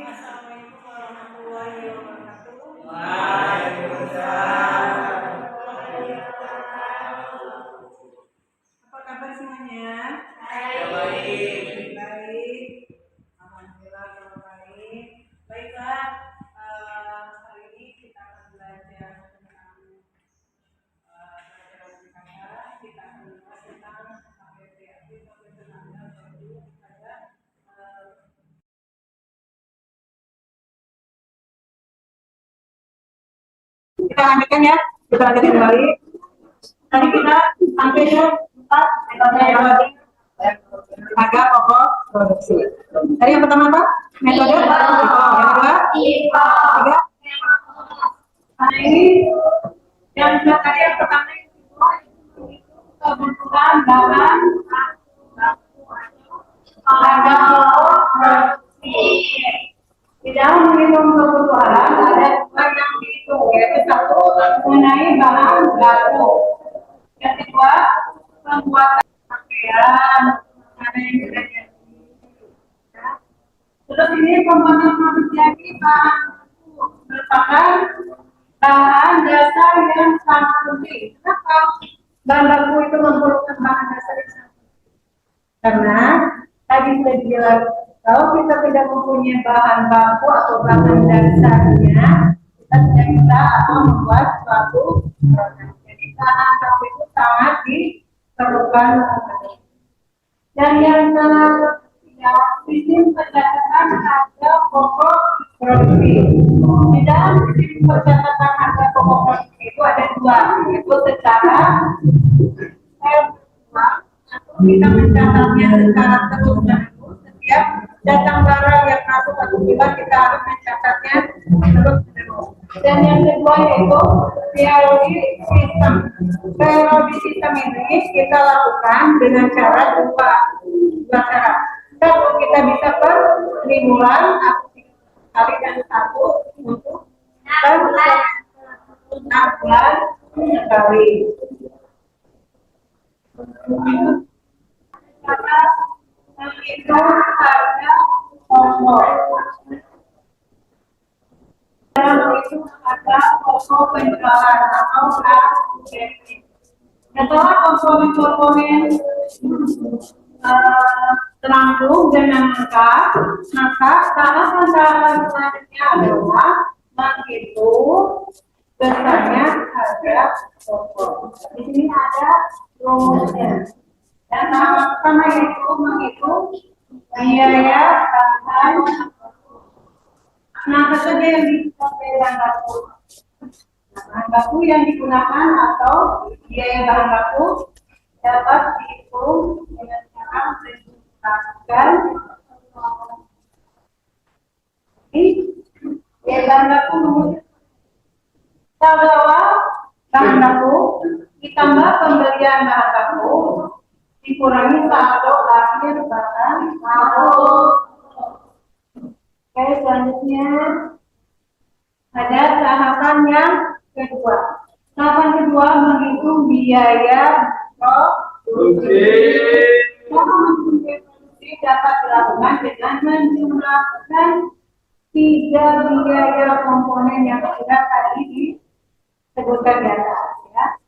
Assalamualaikum warahmatullahi wabarakatuh. Waalaikumsalam. Apa kabar semuanya? Baik. Baik. Alhamdulillah kalau baik. Baiklah, hari ini kita akan belajar tentang kita akan membahas tentang KPP atau ketenangan yaitu ada kita lanjutkan ya, kita lanjutkan kembali. Tadi kita sampai ke 4 metode yang lagi tenaga pokok produksi. Tadi yang pertama apa? Metode yang kedua tiga. Nah ini yang tadi yang pertama itu kebutuhan bahan tenaga pokok produksi. Di dalam menghitung kebutuhan ada dua yang dihitung, yaitu satu mengenai bahan baku, yang kedua pembuatan pakaian, ada yang sudah jadi. Terus ini komponen menjadi bahan baku merupakan bahan dasar yang sangat penting. Kenapa bahan baku itu memerlukan bahan dasar yang sangat penting? Karena tadi sudah dijelaskan, kalau kita tidak mempunyai bahan baku atau bahan dasarnya, kita tidak bisa membuat suatu produk. Jadi bahan baku itu sangat diperlukan. Dan yang ketiga, sistem pencatatan harga pokok produksi. Di dalam sistem pencatatan harga pokok produksi itu ada dua, yaitu secara atau kita mencatatnya secara terus-menerus. Setiap datang barang yang masuk atau keluar kita harus mencatatnya terus-menerus. Dan yang kedua yaitu periodic system. Periodic system ini kita lakukan dengan cara dua cara. Satu, kita bisa per triwulan atau 3 kali, dan satu untuk per 6 bulan sekali. Cara menghitung harga pokok. Cara menghitung harga pokok penjualan atau HPP. Setelah komponen-komponen terangkum dengan lengkap, maka tahap selanjutnya adalah menghitung besarnya harga pokok. Di sini ada rumusnya. Dan tahap pertama yaitu menghitung biaya bahan baku. Nah, apa saja yang dipakai bahan baku? Bahan baku yang digunakan atau biaya bahan baku dapat dihitung dengan cara menunjukkan biaya bahan baku bahwa bahan baku ditambah pembelian bahan baku dikurangi saldo akhir barang lalu. Oke, selanjutnya ada tahapan yang kedua. Tahapan kedua menghitung biaya produksi. Produksi dapat dilakukan dengan menjumlahkan 3 biaya komponen yang sudah tadi disebutkan di atas, ya.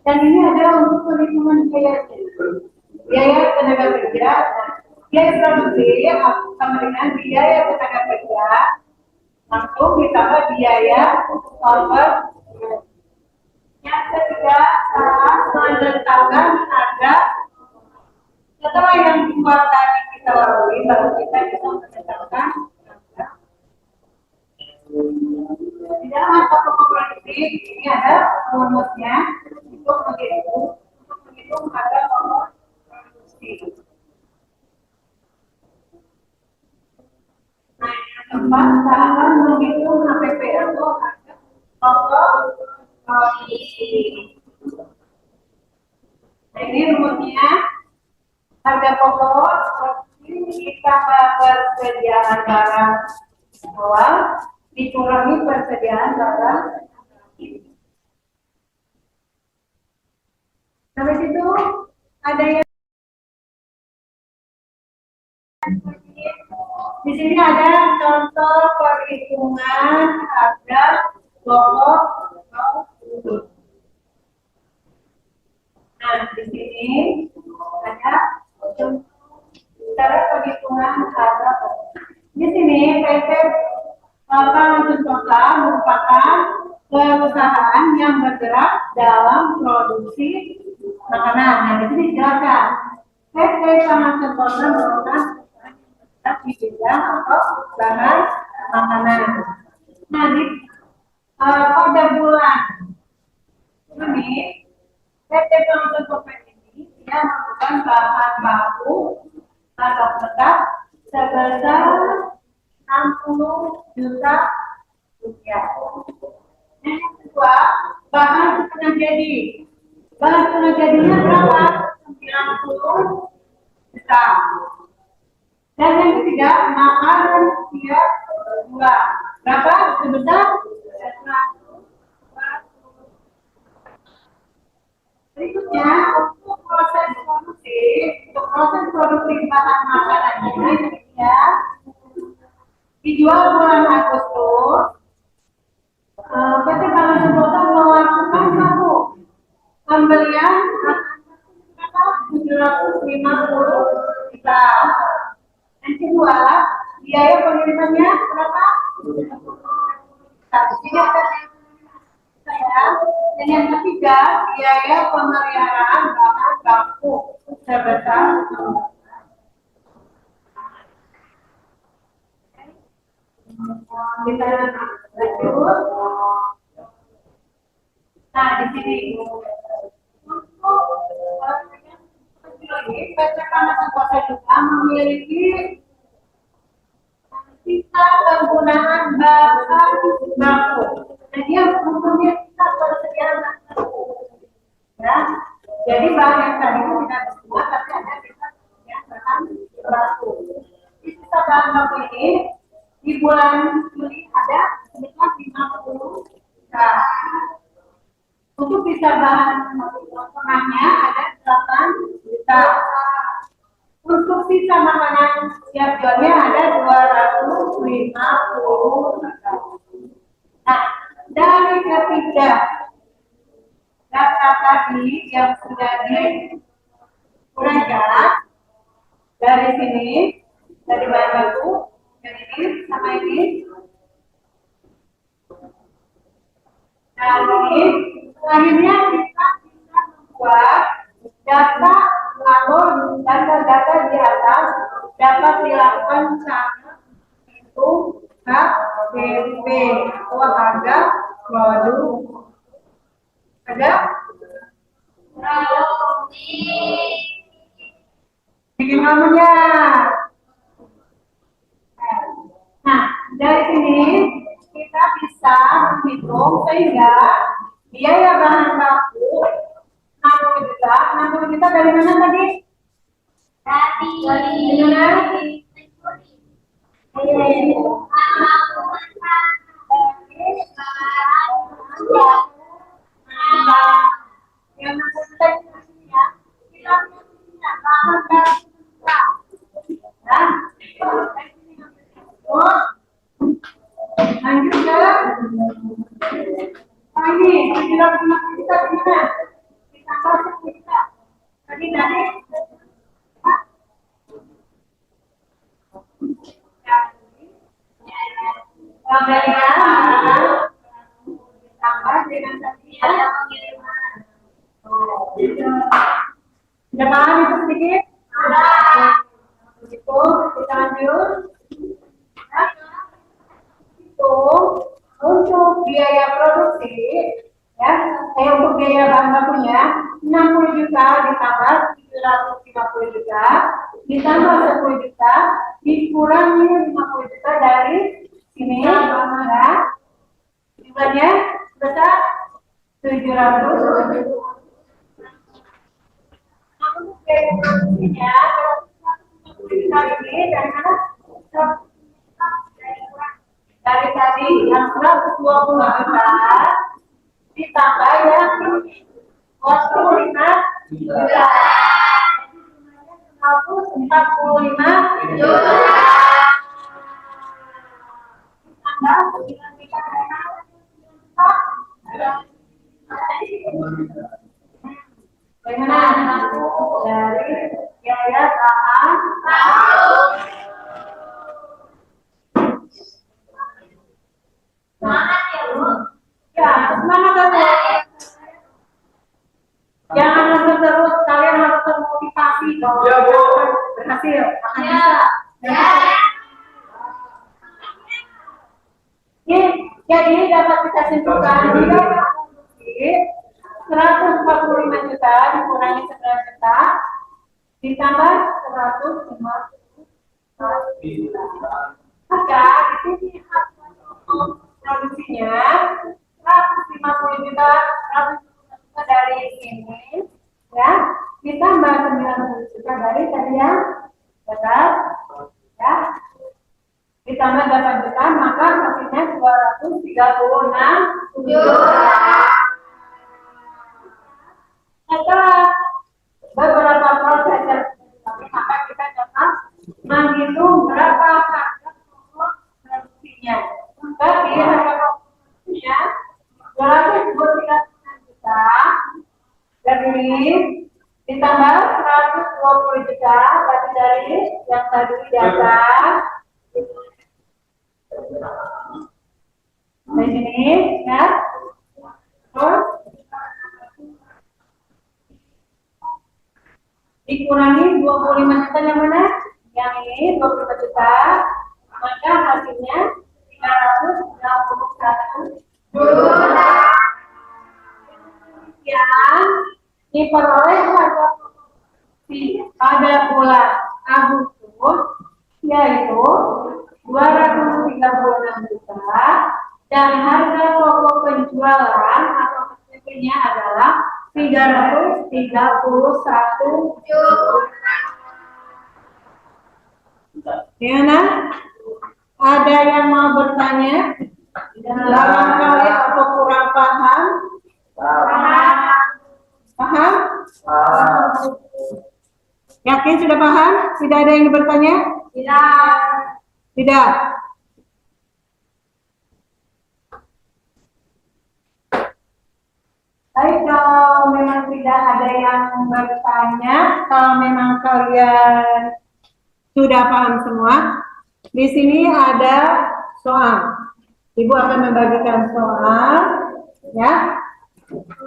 Dan ini adalah untuk perhitungan biaya tenaga kerja, biaya produksi sama dengan biaya tenaga kerja langsung ditambah biaya over. Yang ketiga, tahap menetapkan harga. Setelah yang dua tadi kita lalui, baru kita bisa menetapkan harga. Di dalam harga pokok produksi ini ada rumusnya untuk menghitung harga pokok produksi. Nah, yang keempat, tahapan menghitung HPP atau harga pokok produksi. Nah, ini rumusnya harga pokok produksi ditambah persediaan barang awal dikurangi persediaan barang akhir. Sampai situ ada yang Di sini ada contoh perhitungan harga pokok atau produk. Nah, di sini ada contoh cara perhitungan harga pokok. Di sini PT Langsung Kota merupakan perusahaan yang bergerak dalam produksi makanan. Nah, di sini dijelaskan PT Langsung Kota merupakan di bidang atau bahan makanan. Nah, pada bulan ini PT Langsung Kota ini dia menggunakan bahan baku atau tetap sebesar 60 juta rupiah. Yang kedua, bahan setengah jadi. Bahan setengah jadinya berapa? 90 juta. Dan yang ketiga, makanan siap dua. Berapa? Sebesar 120. Berikutnya, untuk proses produksi bahan makanan ini ya, dijual bulan Agustus. PT Langsung Kota melakukan satu pembelian 750 juta. Yang kedua, biaya pengirimannya berapa? Dan yang ketiga, biaya pemeliharaan bahan baku sebesar kita lanjut. Nah, di sini untuk PT Langsung Kota juga memiliki sisa penggunaan bahan baku. Nah, dia mempunyai sisa persediaan bahan baku. Ya, jadi bahan yang tadi itu tidak berubah, tapi ada sisa persediaan bahan baku. Di sisa bahan baku ini di bulan Juli ada sekitar 50 juta. Untuk sisa bahan tengahnya ada 8 juta. Untuk sisa makanan siap jualnya ada 250 juta. Nah, dari ketiga data tadi yang sudah diuraikan dari sini, dari bahan baku yang ini sama ini. Nah, ini akhirnya kita bisa membuat data atau data-data di atas dapat dilakukan cara itu HPP atau harga produk. Ada? Bikin kamunya. Nah, dari sini kita bisa menghitung sehingga biaya bahan baku 60 juta. 60 juta dari mana tadi? Dari mana? Yang lanjut ke ini, kita gimana? Kita masuk kita. Tadi tambah dengan tadi ada pengiriman. Sudah paham itu sedikit? Itu kita lanjut. Itu untuk biaya produksi, ya, untuk biaya bahan bakunya 60 juta ditambah 750 juta ditambah 10 juta dikurangi 50 juta dari sini, ya, jumlahnya besar 700. Untuk biaya produksinya ini dari mana? Dari tadi yang 120 juta ditambah yang 25 juta. 145 juta. Bagaimana? Dari biaya bahan semangat ya Bu. Ya, semangat ya Bu. Jangan langsung terus, kalian harus termotivasi bahwa Ya, Bu. akan berhasil, akan bisa. Ya. Jadi dapat kita simpulkan jika produksi 145 juta dikurangi 11 juta ditambah 150 juta. Maka di sini hasil produksinya 150 juta, 150 juta dari ini, ya, ditambah 90 juta dari tadi yang dapat, ya, ditambah 8 juta, maka hasilnya 236 juta. Setelah beberapa proses yang dilalui, maka kita dapat menghitung berapa harga pokok produksinya. Berarti harga pokok produksinya 236 juta dari ditambah 120 juta berarti dari yang tadi di atas. Di sini, ya. Terus dikurangi 25 juta yang mana? Yang ini 25 juta, maka hasilnya 361 juta. Yang diperoleh harga produksi pada bulan Agustus yaitu 236 juta dan harga pokok penjualan atau PPP-nya adalah 331 juta. Gimana? Ada yang mau bertanya? Barangkali atau kurang paham? Paham? Yakin sudah paham? Tidak ada yang bertanya? Tidak. Baik, kalau memang tidak ada yang bertanya, kalau memang kalian sudah paham semua, di sini ada soal. Ibu akan membagikan soal, ya.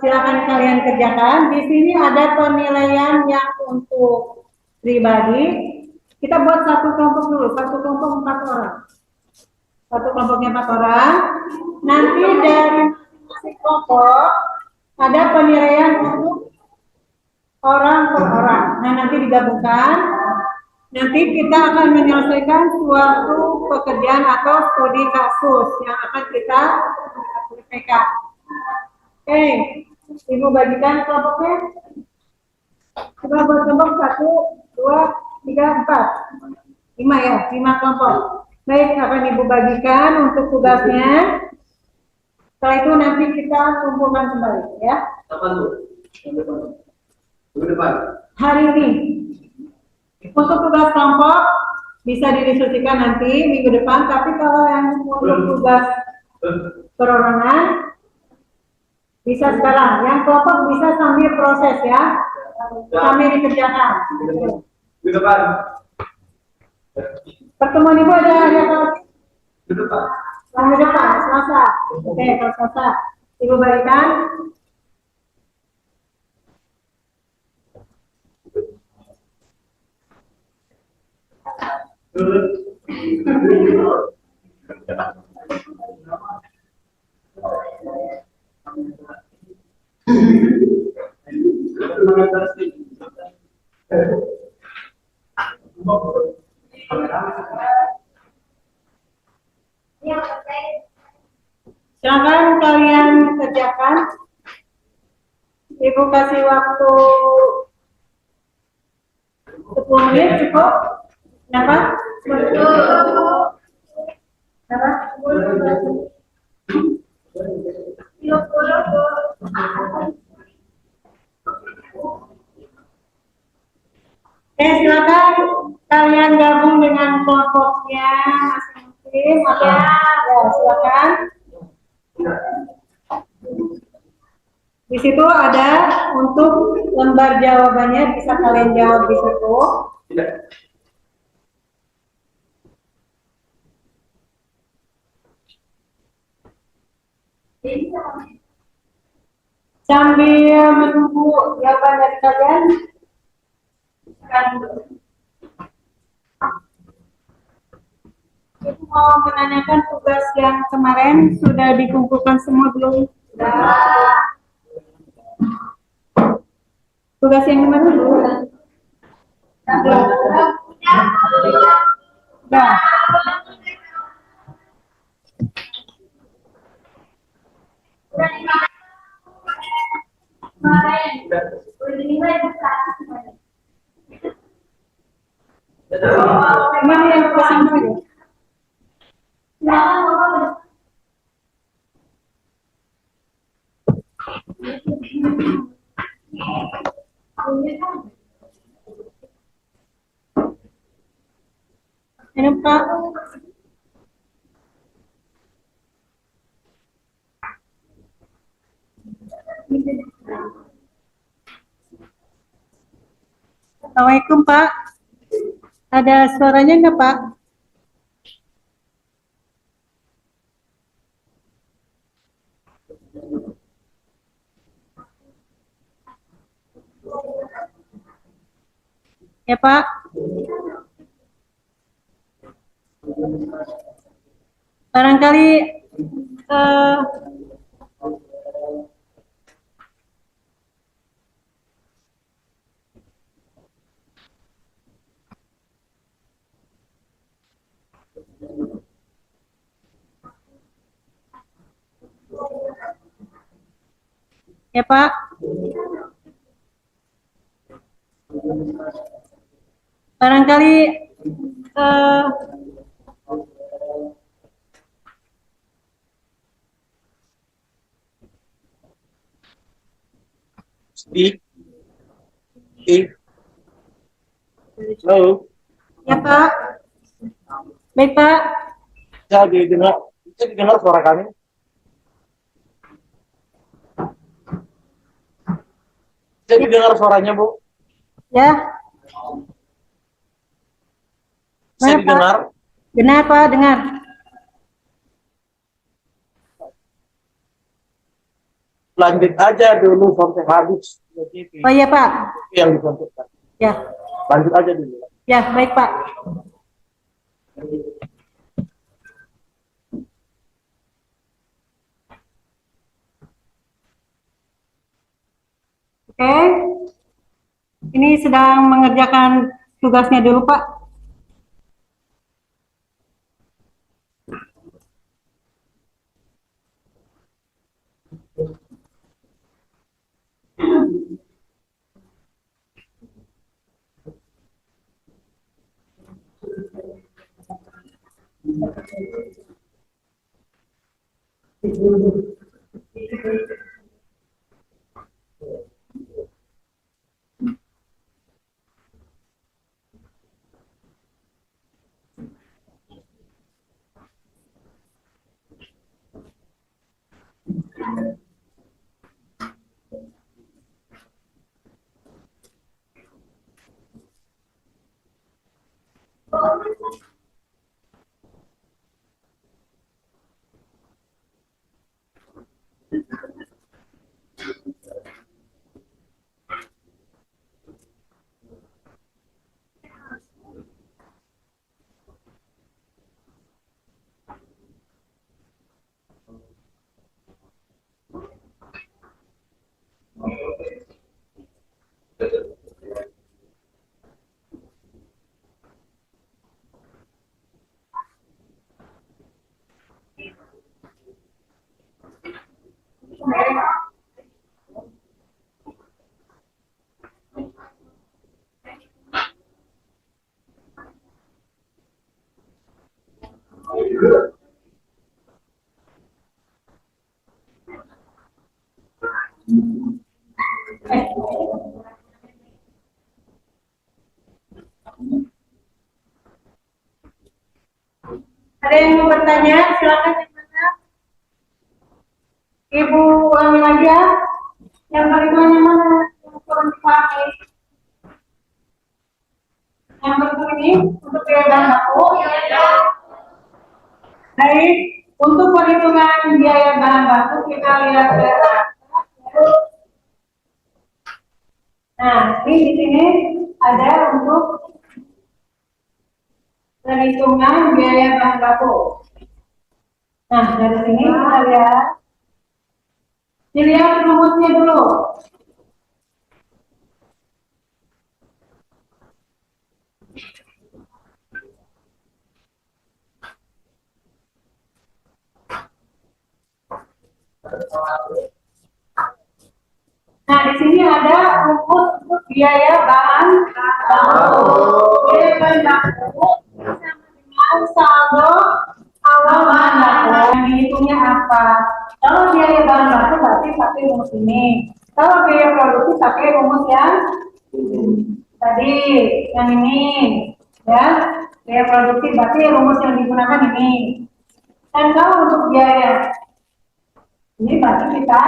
Silakan kalian kerjakan. Di sini ada penilaian yang untuk pribadi. Kita buat satu kelompok dulu, satu kelompok 4 orang. Satu kelompoknya 4 orang. Nanti dari masing-masing kelompok ada penilaian untuk orang per orang. Nah, nanti digabungkan. Nanti kita akan menyelesaikan suatu pekerjaan atau studi kasus yang akan kita selesaikan. Oke, Ibu bagikan kelompoknya. Kita buat kelompok 1, 2, 3, 4, 5 ya, 5 kelompok. Baik, akan Ibu bagikan untuk tugasnya. Setelah itu nanti kita kumpulkan kembali ya. Kapan Bu? Minggu depan. Hari ini. Untuk tugas kelompok bisa didiskusikan nanti minggu depan, tapi kalau yang untuk tugas perorangan bisa sekarang. Yang kelompok bisa sambil proses ya. Sambil dikerjakan. Minggu depan. Pertemuan Ibu ada apa? Minggu depan. Minggu depan, Selasa. Oke, kalau Selasa Ibu bagikan. Silakan kalian kerjakan. Ibu kasih waktu 10 menit cukup. Kenapa? Kenapa? Silakan kalian gabung dengan kelompoknya masing-masing. Ya, silakan. Di situ ada untuk lembar jawabannya, bisa kalian jawab di situ. Tidak. Sambil menunggu jawaban dari kalian, Ibu mau menanyakan tugas yang kemarin sudah dikumpulkan semua belum? Sudah. Tugas yang kemarin belum? Sudah. Mana yang pesan dulu? Ini Pak. Assalamualaikum Pak. Ada suaranya enggak Pak? Ya Pak. Barangkali ya Pak. Barangkali Speak. Halo. ya Pak. Baik Pak. Bisa didengar suara kami? Bisa didengar suaranya, Bu? Ya. Bisa Mana, didengar? Pak? Benar Pak, dengar. Lanjut aja dulu sampai habis. Oh iya Pak. Yang ditentukan. Ya. Lanjut aja dulu. Ya, baik Pak. Oke. Ini sedang mengerjakan tugasnya dulu Pak. Ada yang mau bertanya? Silakan yang mana? Ibu ulangi lagi ya. Yang paling banyak mana yang kurang dipakai? Yang bentuk ini untuk biaya bahan baku. Baik, untuk perhitungan biaya bahan baku kita lihat ke nah, ini di sini ada untuk perhitungan biaya bahan baku. Nah, dari sini kita lihat. Dilihat rumusnya dulu. Nah, di sini ada rumus untuk biaya bahan baku. Biaya bahan baku sama dengan saldo awal bahan baku. Yang dihitungnya apa? Kalau biaya bahan baku berarti pakai rumus ini. Kalau biaya produksi pakai rumus yang tadi, yang ini, ya. Biaya produksi berarti rumus yang digunakan ini. Dan kalau untuk biaya ini berarti kita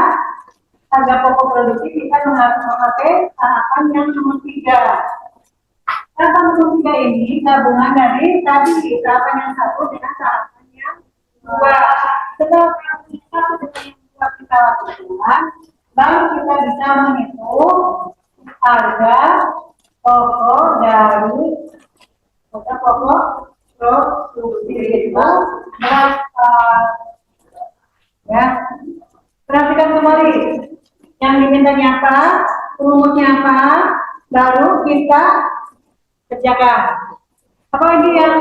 harga pokok produksi kita harus memakai sarapan yang nomor 3. Sarapan nomor 3 ini gabungan dari tadi sarapan yang 1 dengan sarapan yang 2. Setelah sarapan yang 1 dengan yang 2 kita lakukan, baru kita bisa menghitung harga pokok dari harga pokok produksi itu berapa. Ya, perhatikan kembali. Yang dimintanya apa, rumusnya apa, baru kita kerjakan. Apalagi yang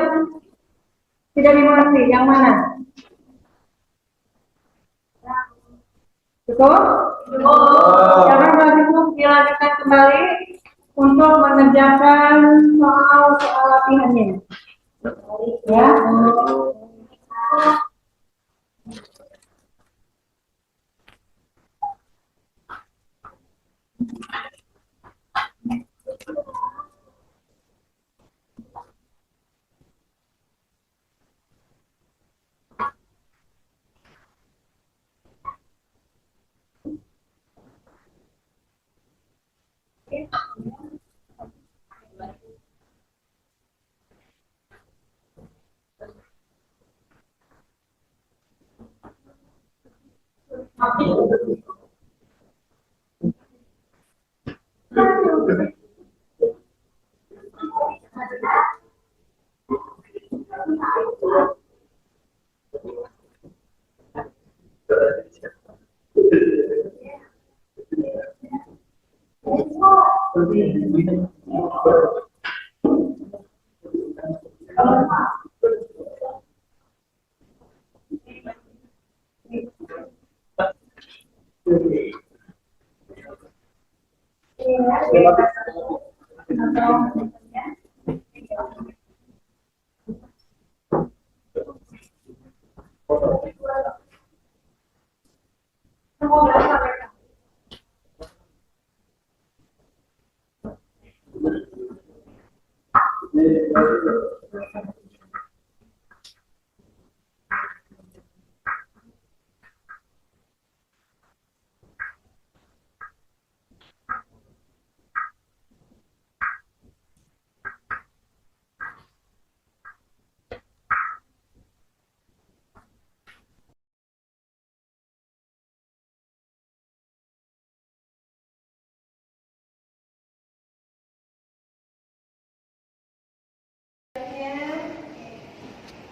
tidak dimengerti, yang mana? Betul? Jangan berarti itu dilanjutkan kembali untuk mengerjakan soal latihannya. Ya.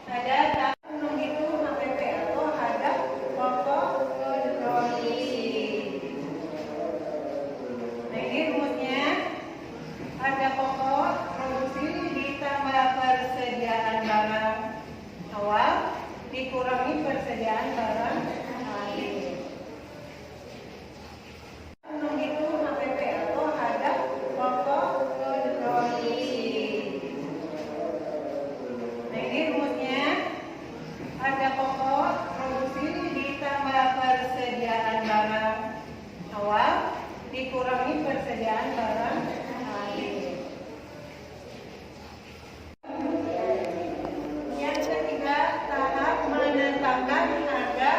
Ada menghitung HPP atau harga pokok produksi. Nah, ini rumusnya harga pokok produksi ditambah persediaan barang awal dikurangi persediaan barang akhir. Menghitung HPP atau harga pokok produksi. Nah, ini rumusnya harga pokok produksi ditambah persediaan barang awal dikurangi persediaan barang akhir. Yang ketiga, tahap menetapkan harga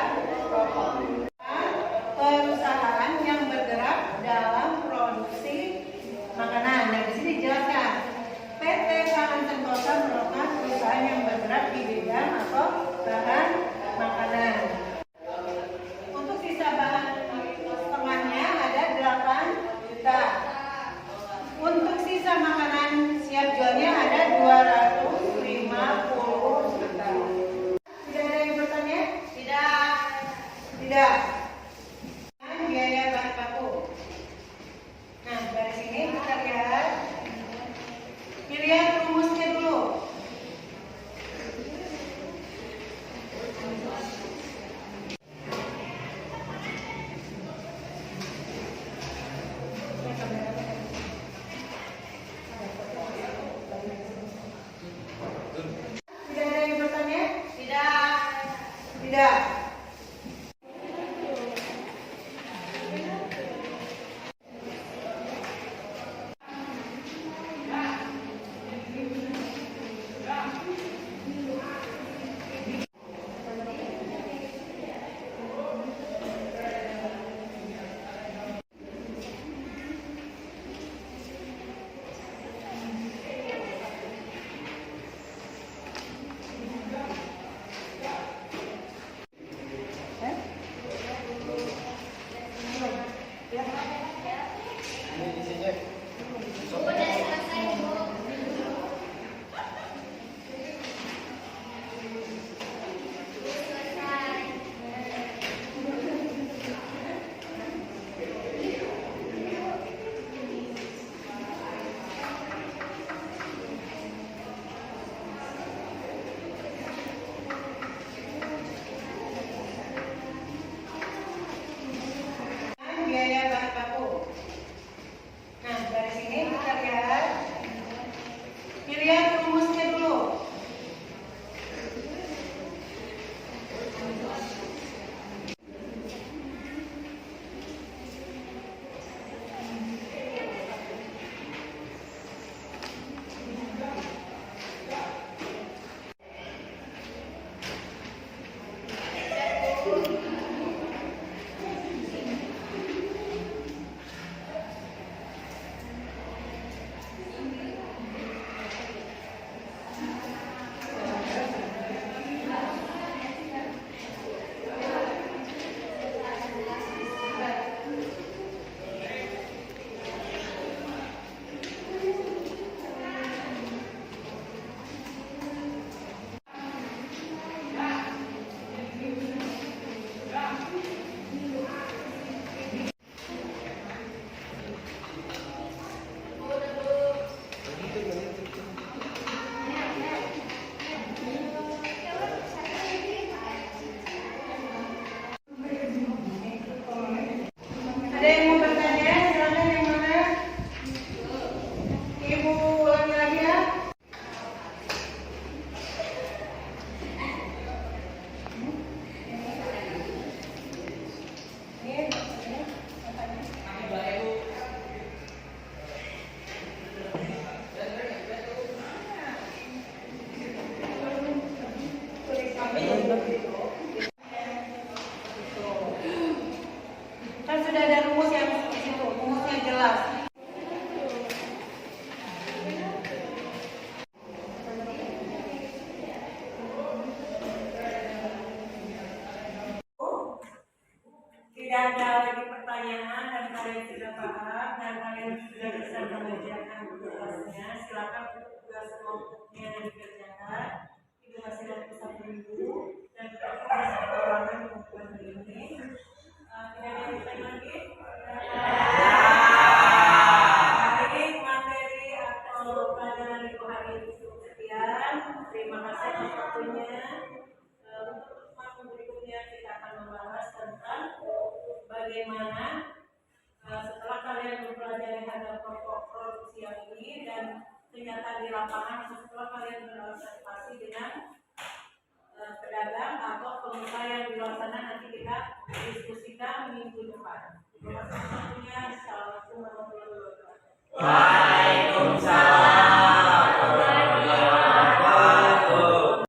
Tidak. Biaya bahan baku. Nah, dari sini kita lihat. Dilihat rumusnya dulu. Tidak ada yang bertanya? Tidak. Tidak. Biaya bahan baku. Nah, dari sini kita lihat. Dilihat rumusnya dulu. Ada yang mau bertanya? Silakan yang mana? Ibu ulangi lagi ya. Kan sudah ada rumus yang di situ, rumusnya jelas. Tidak ada lagi pertanyaan dan kalian sudah paham dan kalian sudah bisa mengerjakan tugasnya. Silakan tugas kelompoknya yang dikerjakan. Itu masih waktu 1 minggu dan kita masih kekurangan bukan ini. Tidak ada yang bertanya lagi. Jadi materi atau pelajaran itu hari ini cukup sekian. Terima kasih atas waktunya. Untuk pertemuan berikutnya kita akan membahas tentang bagaimana setelah kalian mempelajari harga pokok produksi yang ini dan kenyataan di lapangan, setelah kalian berorganisasi dengan pedagang atau pengusaha yang di luar sana, nanti kita diskusikan minggu depan. Terima kasih waktunya. Assalamualaikum warahmatullahi wabarakatuh.